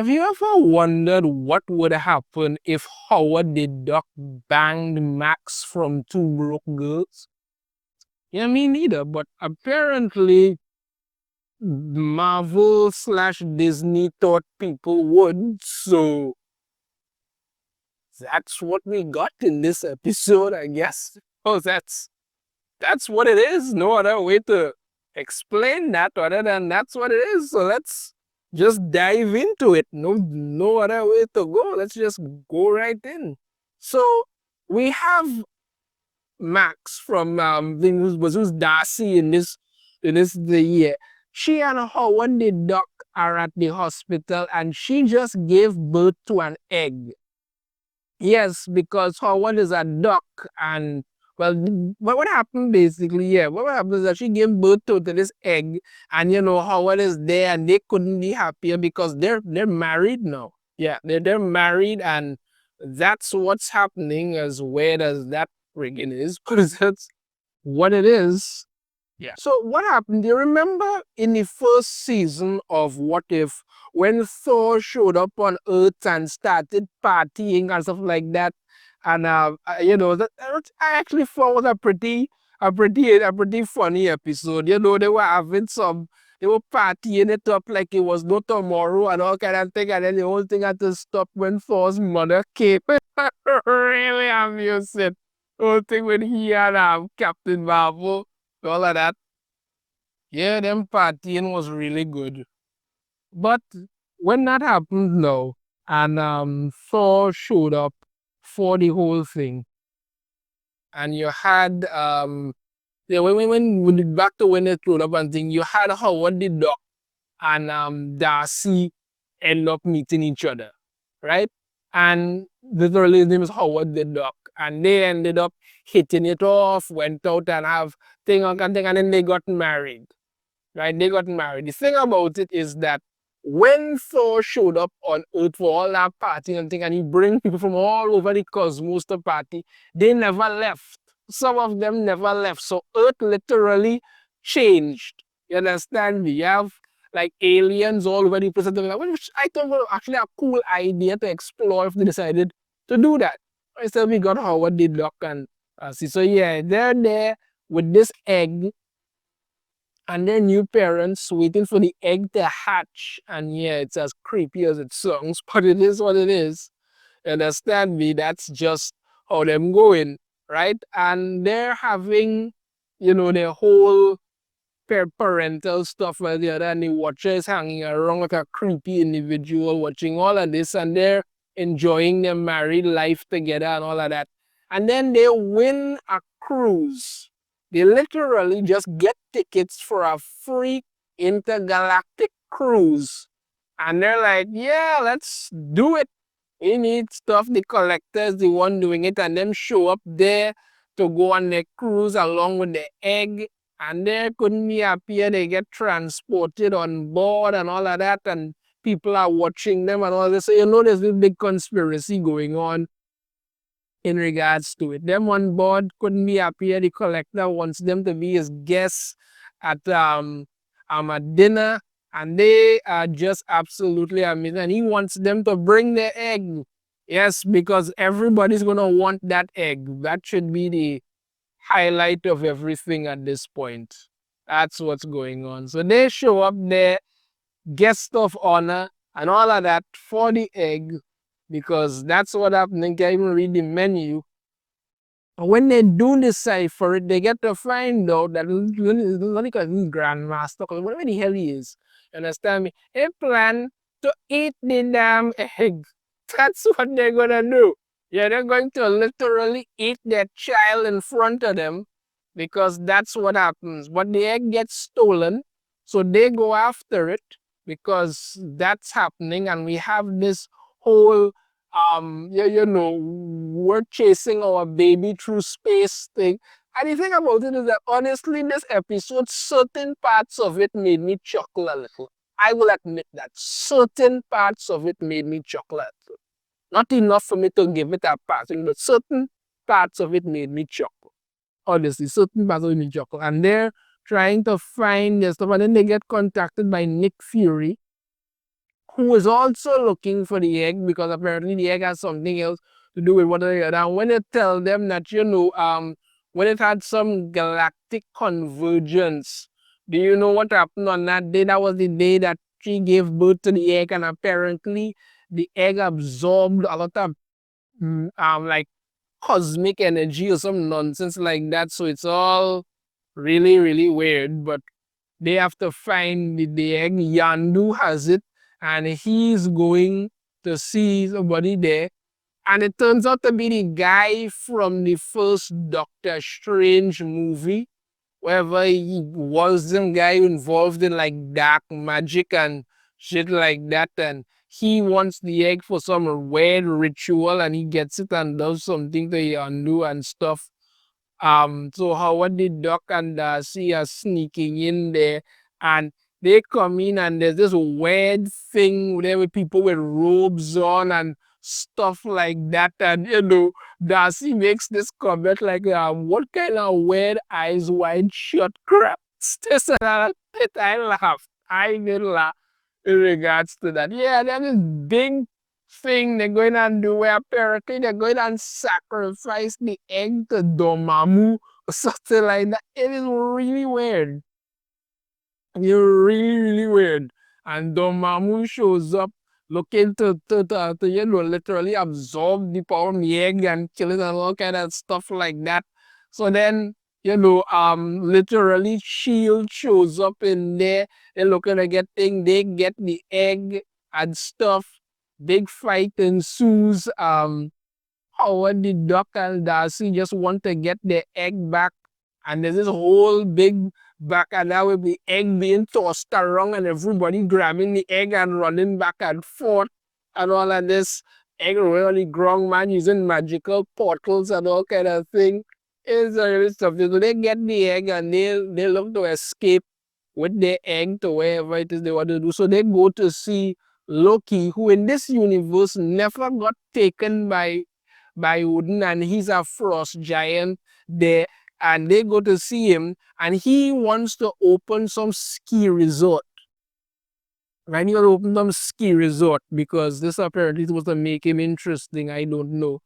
Have you ever wondered what would happen if Howard the Duck banged Max from Two Broke Girls? Yeah, me neither, but apparently Marvel slash Disney thought people would, so that's what we got in this episode, I guess. Oh, that's what it is. No other way to explain that other than that's what it is. So let's just dive into it. No other way to go. Let's just go right in. So we have Max from was Darcy in this the year. She and Howard the Duck are at the hospital and she just gave birth to an egg. Yes, because Howard is a duck and well, what happened basically, yeah, what happened is that she gave birth to this egg and Howard is there and they couldn't be happier because they're married now. Yeah, they're married and that's what's happening as weird as that friggin' is, because that's what it is. Yeah. So what happened? Do you remember in the first season of What If, when Thor showed up on Earth and started partying and stuff like that, and I actually thought was a pretty funny episode. They were having they were partying it up like it was no tomorrow and all kind of thing, and then the whole thing had to stop when Thor's mother came. Really amusing. The whole thing when he and Captain Marvel, all of that. Yeah, them partying was really good. But when that happened now, and Thor showed up for the whole thing, and you had yeah, when back to when they showed up and thing, you had Howard the Duck and Darcy end up meeting each other, right? And literally his name is Howard the Duck, and they ended up hitting it off, went out and have thing and thing, and then they got married. Right? They got married. The thing about it is that when Thor showed up on Earth for all that party and thing, and he bring people from all over the cosmos to party, they never left. Some of them never left. So Earth literally changed. You understand me? You have like aliens all over the place, which I thought was actually a cool idea to explore if they decided to do that. Instead, we got Howard the Duck and see. So yeah, they're there with this egg and their new parents waiting for the egg to hatch. And yeah, it's as creepy as it sounds, but it is what it is. Understand me? That's just how them going, right? And they're having, their whole parental stuff while the other and the watcher is hanging around like a creepy individual watching all of this, and they're enjoying their married life together and all of that. And then they win a cruise. They literally just get tickets for a free intergalactic cruise. And they're like, yeah, let's do it. We need stuff. The collectors, the one doing it, and them show up there to go on their cruise along with the egg. And they couldn't be happier. They get transported on board and all of that. And people are watching them and all this. So, there's this big conspiracy going on in regards to it. Them on board couldn't be happier. The collector wants them to be his guests at a dinner, and they are just absolutely amazing. And he wants them to bring their egg. Yes, because everybody's gonna want that egg. That should be the highlight of everything at this point. That's what's going on. So they show up there, guest of honor, and all of that for the egg, because that's what happened. They can't even read the menu. And when they do decide for it, they get to find out that it's Grandmaster, because whatever the hell he is, you understand me? They plan to eat the damn egg. That's what they're gonna do. Yeah, they're going to literally eat their child in front of them, because that's what happens. But the egg gets stolen, so they go after it because that's happening, and we have this whole we're chasing our baby through space thing. And the thing about it is that honestly, this episode, certain parts of it made me chuckle a little. I will admit that certain parts of it made me chuckle a little. Not enough for me to give it a passing, but certain parts of it made me chuckle. Honestly, certain parts of it made me chuckle. And they're trying to find their stuff, and then they get contacted by Nick Fury, who is also looking for the egg because apparently the egg has something else to do with what they are. Now, when they tell them that, when it had some galactic convergence, do you know what happened on that day? That was the day that she gave birth to the egg, and apparently the egg absorbed a lot of like cosmic energy or some nonsense like that. So it's all really, really weird. But they have to find the egg. Yondu has it, and he's going to see somebody there. And it turns out to be the guy from the first Doctor Strange movie, wherever he was some guy involved in like dark magic and shit like that. And he wants the egg for some weird ritual, and he gets it and does something to Yondu and stuff. So Howard the Duck and Darcy are sneaking in there, and they come in, and there's this weird thing there with people with robes on and stuff like that. And Darcy makes this comment like, what kind of weird eyes wide shut crap? This and that. I laughed. I did laugh in regards to that. Yeah, there's this big thing they're going to do where apparently they're going to sacrifice the egg to Dormammu or something like that. It is really weird. You're really, really weird. And Dormammu shows up looking to literally absorb the power of the egg and kill it and all kind of stuff like that. So then, literally Shield shows up in there. They're looking to get things. They get the egg and stuff. Big fight ensues. Howard the Duck and Darcy just want to get their egg back. And there's this whole big back and now with the egg being tossed around and everybody grabbing the egg and running back and forth and all of this. Egg really grown man using magical portals and all kind of thing. It's really stuff. So they get the egg and they look to escape with their egg to wherever it is they want to do. So they go to see Loki, who in this universe never got taken by Odin, and he's a frost giant there. And they go to see him, and he wants to open some ski resort. Right? He wants to open some ski resort because this apparently was to make him interesting. I don't know.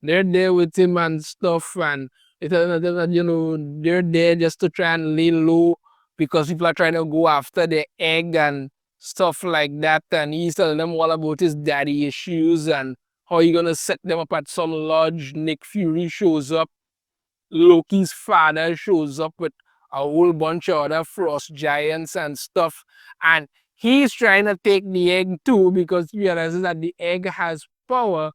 They're there with him and stuff, and they're there just to try and lay low because people are trying to go after the egg and stuff like that. And he's telling them all about his daddy issues and how he gonna set them up at some lodge. Nick Fury shows up. Loki's father shows up with a whole bunch of other frost giants and stuff. And he's trying to take the egg too because he realizes that the egg has power.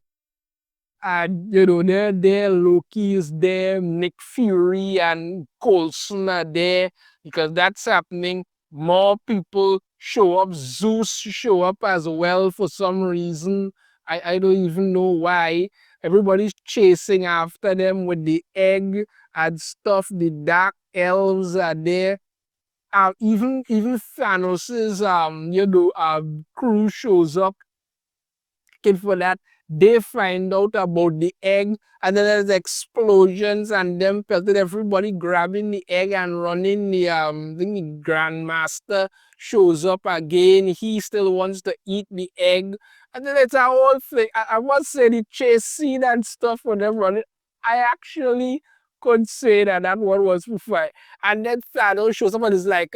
And there Loki is there, Nick Fury and Coulson are there because that's happening. More people show up. Zeus show up as well for some reason. I don't even know why. Everybody's chasing after them with the egg and stuff. The dark elves are there. Even Thanos's crew shows up for that. They find out about the egg, and then there's explosions and them pelted everybody grabbing the egg and running. The Grandmaster shows up again. He still wants to eat the egg. And then it's a whole thing. I must say the chase scene and stuff when they're running, I actually could say that that one was fun. And then Thanos shows up and it's like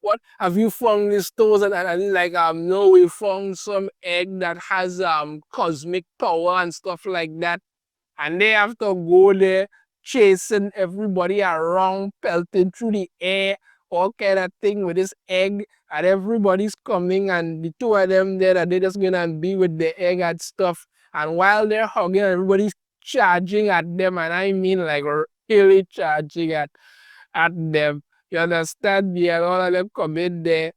what have you found these stores? And it's like no, we found some egg that has cosmic power and stuff like that. And they have to go there chasing everybody around, pelting through the air, all kind of thing with this egg. And everybody's coming, and the two of them there, that they're just gonna be with the egg and stuff. And while they're hugging, everybody's charging at them, and I mean like really charging at them. You understand? Yeah, all of them come in there,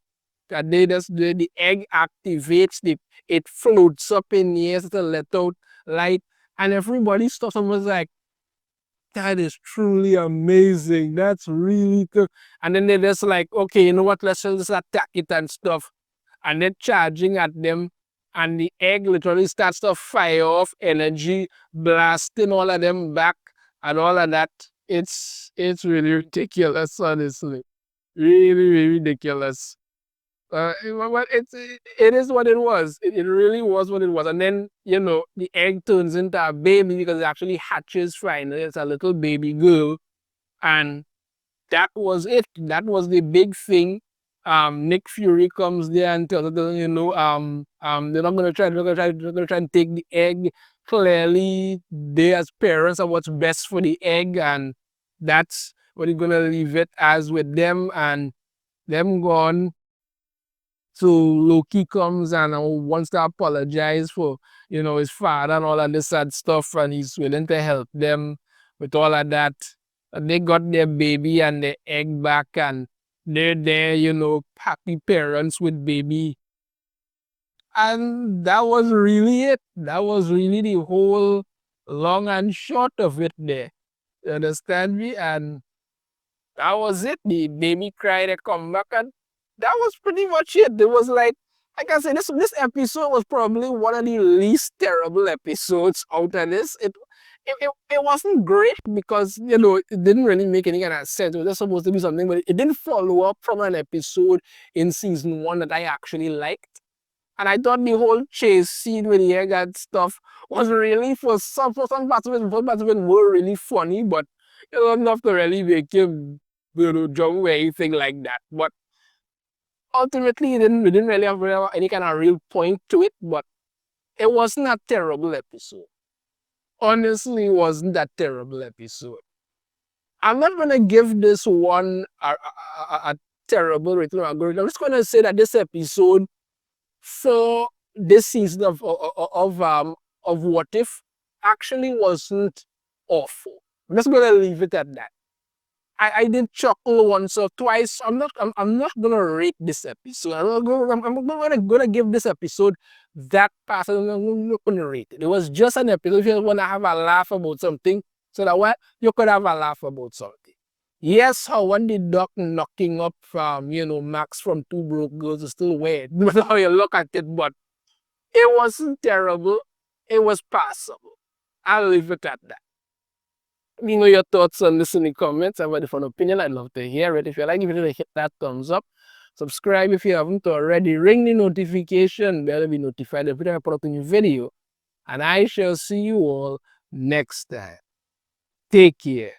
and they just do the egg activates, it floats up in the air to let out light, and everybody stops and was like, that is truly amazing. That's really good. And then they're just like, okay, you know what? Let's just attack it and stuff. And they're charging at them. And the egg literally starts to fire off energy, blasting all of them back and all of that. It's really ridiculous, honestly. Really, really ridiculous. It is what it was. It really was what it was. And then, the egg turns into a baby because it actually hatches finally. It's a little baby girl. And that was it. That was the big thing. Nick Fury comes there and tells them, they're gonna try and take the egg. Clearly, they as parents are what's best for the egg, and that's what he's gonna leave it as with them, and them gone. So Loki comes and wants to apologize for, his father and all of this sad stuff, and he's willing to help them with all of that. And they got their baby and their egg back, and they're there, happy parents with baby. And that was really it. That was really the whole long and short of it there. You understand me? And that was it. The baby cried, they come back, and that was pretty much it. It was like I said, this episode was probably one of the least terrible episodes out of this. It wasn't great because, it didn't really make any kind of sense. It was just supposed to be something, but it didn't follow up from an episode in season 1 that I actually liked. And I thought the whole chase scene with the egg and stuff was really, for some parts of it, were really funny, but enough to really make you, jump or anything like that. But ultimately, we didn't really have any kind of real point to it, but it wasn't a terrible episode. Honestly, it wasn't that terrible episode. I'm not going to give this one a terrible rating. I'm just going to say that this episode for this season of What If actually wasn't awful. I'm just going to leave it at that. I did chuckle once or twice. I'm not gonna rate this episode. I'm not gonna give this episode that pass. I'm not gonna rate it. It was just an episode. If you want to have a laugh about something, so that what you could have a laugh about something. Yes, how when the Duck knocking up from Max from Two Broke Girls is still weird. No matter how you look at it, but it wasn't terrible. It was passable. I'll leave it at that. Let me know your thoughts on this in the comments. I've got a different opinion. I'd love to hear it. If you like the video, hit that thumbs up. Subscribe if you haven't already. Ring the notification bell to be notified every time I put up a new video. And I shall see you all next time. Take care.